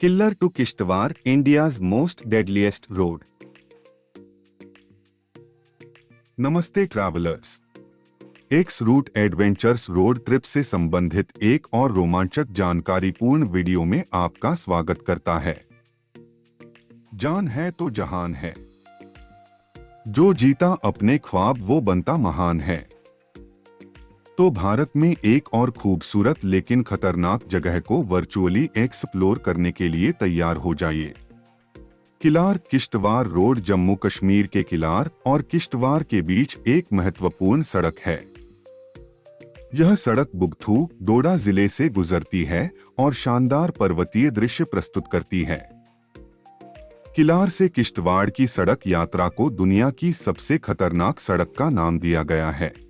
Killer to Kishtwar, India's most deadliest road. नमस्ते travellers, X route adventures road trip से संबंधित एक और रोमांचक जानकारीपूर्ण वीडियो में आपका स्वागत करता है। जान है तो जहान है, जो जीता अपने ख्वाब वो बनता महान है। तो भारत में एक और खूबसूरत लेकिन खतरनाक जगह को वर्चुअली एक्सप्लोर करने के लिए तैयार हो जाइए। किलार किश्तवाड़ रोड जम्मू कश्मीर के किलार और किश्तवाड़ के बीच एक महत्वपूर्ण सड़क है। यह सड़क बुगथू, डोडा जिले से गुजरती है और शानदार पर्वतीय दृश्य प्रस्तुत करती है। किलार से किश्तवाड़ की सड़क यात्रा को दुनिया की सबसे खतरनाक सड़क का नाम दिया गया है।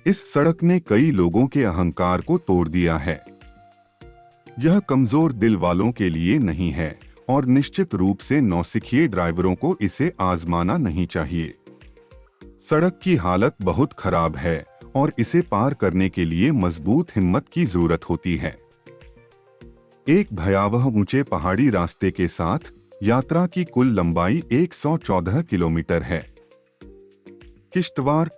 इस सड़क ने कई लोगों के अहंकार को तोड़ दिया है। यह कमजोर दिल वालों के लिए नहीं है और निश्चित रूप से नौसिखिए ड्राइवरों को इसे आजमाना नहीं चाहिए। सड़क की हालत बहुत खराब है और इसे पार करने के लिए मजबूत हिम्मत की जरूरत होती है। एक भयावह ऊंचे पहाड़ी रास्ते के साथ यात्रा की कुल लंबाई 114 किलोमीटर है। किश्तवाड़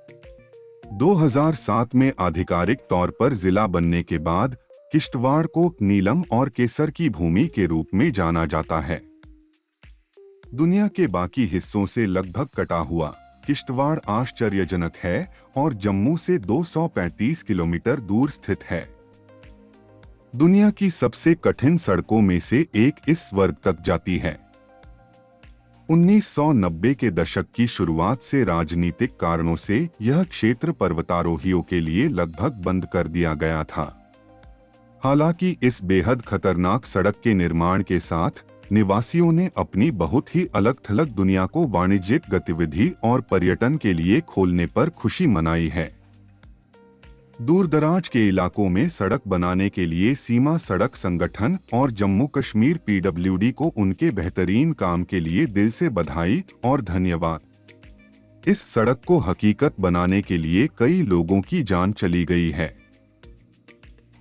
2007 में आधिकारिक तौर पर जिला बनने के बाद किश्तवाड़ को नीलम और केसर की भूमि के रूप में जाना जाता है। दुनिया के बाकी हिस्सों से लगभग कटा हुआ किश्तवाड़ आश्चर्यजनक है और जम्मू से 235 किलोमीटर दूर स्थित है। दुनिया की सबसे कठिन सड़कों में से एक इस वर्ग तक जाती है। 1990 के दशक की शुरुआत से राजनीतिक कारणों से यह क्षेत्र पर्वतारोहियों के लिए लगभग बंद कर दिया गया था। हालांकि इस बेहद खतरनाक सड़क के निर्माण के साथ निवासियों ने अपनी बहुत ही अलग-थलग दुनिया को वाणिज्यिक गतिविधि और पर्यटन के लिए खोलने पर खुशी मनाई है। दूरदराज के इलाकों में सड़क बनाने के लिए सीमा सड़क संगठन और जम्मू कश्मीर पीडब्ल्यूडी को उनके बेहतरीन काम के लिए दिल से बधाई और धन्यवाद। इस सड़क को हकीकत बनाने के लिए कई लोगों की जान चली गई है।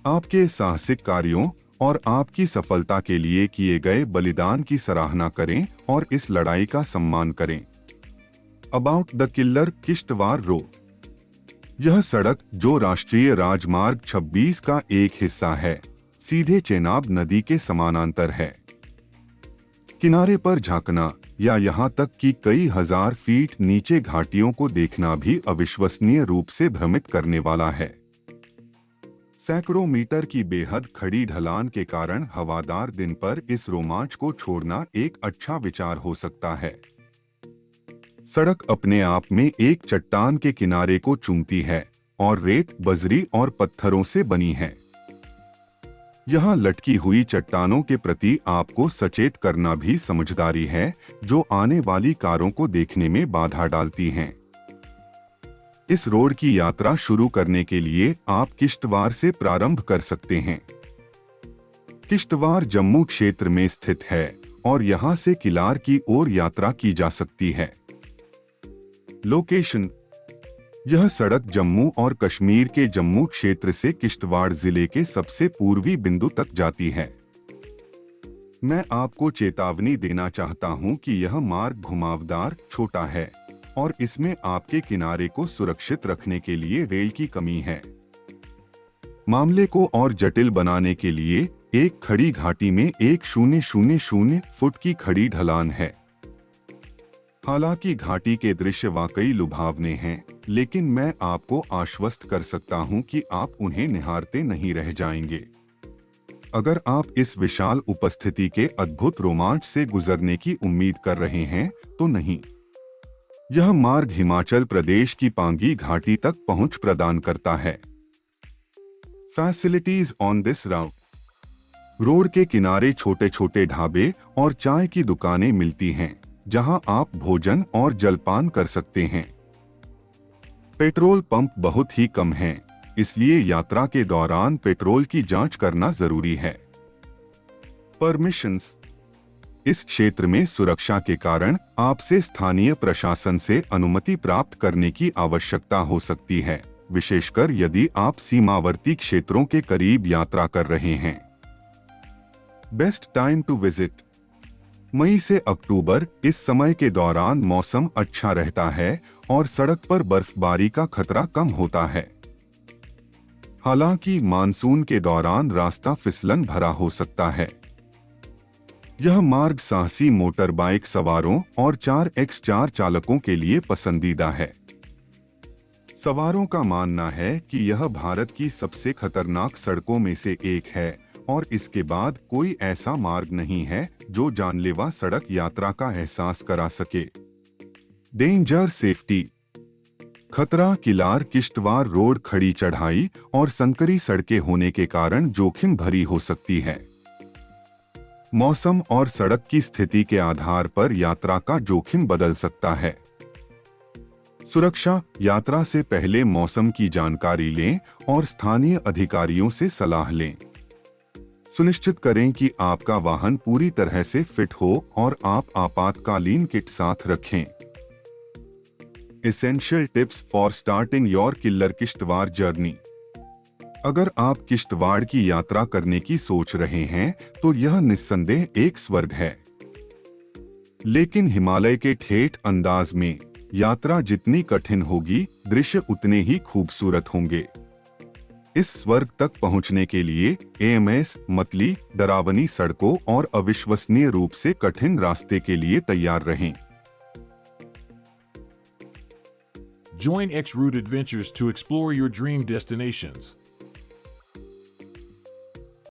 आपके साहसिक कार्यों और आपकी सफलता के लिए किए गए बलिदान की सराहना करें और इस लड़ाई का सम्मान करें। About the killer Kishtwar road. यह सड़क, जो राष्ट्रीय राजमार्ग 26 का एक हिस्सा है, सीधे चेनाब नदी के समानांतर है। किनारे पर झांकना या यहाँ तक कि कई हजार फीट नीचे घाटियों को देखना भी अविश्वसनीय रूप से भ्रमित करने वाला है। सैकड़ों मीटर की बेहद खड़ी ढलान के कारण हवादार दिन पर इस रोमांच को छोड़ना एक अच्छा विचार हो सकता है। सड़क अपने आप में एक चट्टान के किनारे को चूमती है और रेत, बजरी और पत्थरों से बनी है। यहाँ लटकी हुई चट्टानों के प्रति आपको सचेत करना भी समझदारी है, जो आने वाली कारों को देखने में बाधा डालती हैं। इस रोड की यात्रा शुरू करने के लिए आप किश्तवाड़ से प्रारंभ कर सकते हैं। किश्तवाड़ जम्मू क्षेत्र में स्थित है और यहाँ से किलार की ओर यात्रा की जा सकती है। लोकेशन: यह सड़क जम्मू और कश्मीर के जम्मू क्षेत्र से किश्तवाड़ जिले के सबसे पूर्वी बिंदु तक जाती है। मैं आपको चेतावनी देना चाहता हूं कि यह मार्ग घुमावदार, छोटा है और इसमें आपके किनारे को सुरक्षित रखने के लिए रेल की कमी है। मामले को और जटिल बनाने के लिए एक खड़ी घाटी में 1000 फुट की खड़ी ढलान है। हालांकि घाटी के दृश्य वाकई लुभावने हैं, लेकिन मैं आपको आश्वस्त कर सकता हूं कि आप उन्हें निहारते नहीं रह जाएंगे। अगर आप इस विशाल उपस्थिति के अद्भुत रोमांच से गुजरने की उम्मीद कर रहे हैं, तो नहीं। यह मार्ग हिमाचल प्रदेश की पांगी घाटी तक पहुंच प्रदान करता है। Facilities on this route: road के किनारे छोटे छोटे ढाबे और चाय की दुकानें मिलती हैं, जहां आप भोजन और जलपान कर सकते हैं। पेट्रोल पंप बहुत ही कम हैं, इसलिए यात्रा के दौरान पेट्रोल की जांच करना जरूरी है। परमिशंस: इस क्षेत्र में सुरक्षा के कारण आपसे स्थानीय प्रशासन से अनुमति प्राप्त करने की आवश्यकता हो सकती है, विशेषकर यदि आप सीमावर्ती क्षेत्रों के करीब यात्रा कर रहे हैं। Best time to visit. मई से अक्टूबर, इस समय के दौरान मौसम अच्छा रहता है और सड़क पर बर्फबारी का खतरा कम होता है। हालांकि मानसून के दौरान रास्ता फिसलन भरा हो सकता है। यह मार्ग साहसी मोटर बाइक सवारों और 4x4 चालकों के लिए पसंदीदा है। सवारों का मानना है कि यह भारत की सबसे खतरनाक सड़कों में से एक है और इसके बाद कोई ऐसा मार्ग नहीं है जो जानलेवा सड़क यात्रा का एहसास करा सके। Danger safety. खतरा। किलार किश्तवाड़ रोड खड़ी चढ़ाई और संकरी सड़कें होने के कारण जोखिम भरी हो सकती है। मौसम और सड़क की स्थिति के आधार पर यात्रा का जोखिम बदल सकता है। सुरक्षा। यात्रा से पहले मौसम की जानकारी लें और स्थानीय अधिकारियों से सलाह लें। सुनिश्चित करें कि आपका वाहन पूरी तरह से फिट हो और आप आपातकालीन किट साथ रखें। Essential tips for starting your killer Kishtwar journey. अगर आप किश्तवाड़ की यात्रा करने की सोच रहे हैं तो यह निस्संदेह एक स्वर्ग है। लेकिन हिमालय के ठेठ अंदाज में यात्रा जितनी कठिन होगी, दृश्य उतने ही खूबसूरत होंगे। इस स्वर्ग तक पहुंचने के लिए एएमएस, मतली, डरावनी सड़कों और अविश्वसनीय रूप से कठिन रास्ते के लिए तैयार रहें। Join X Route Adventures to explore your dream destinations.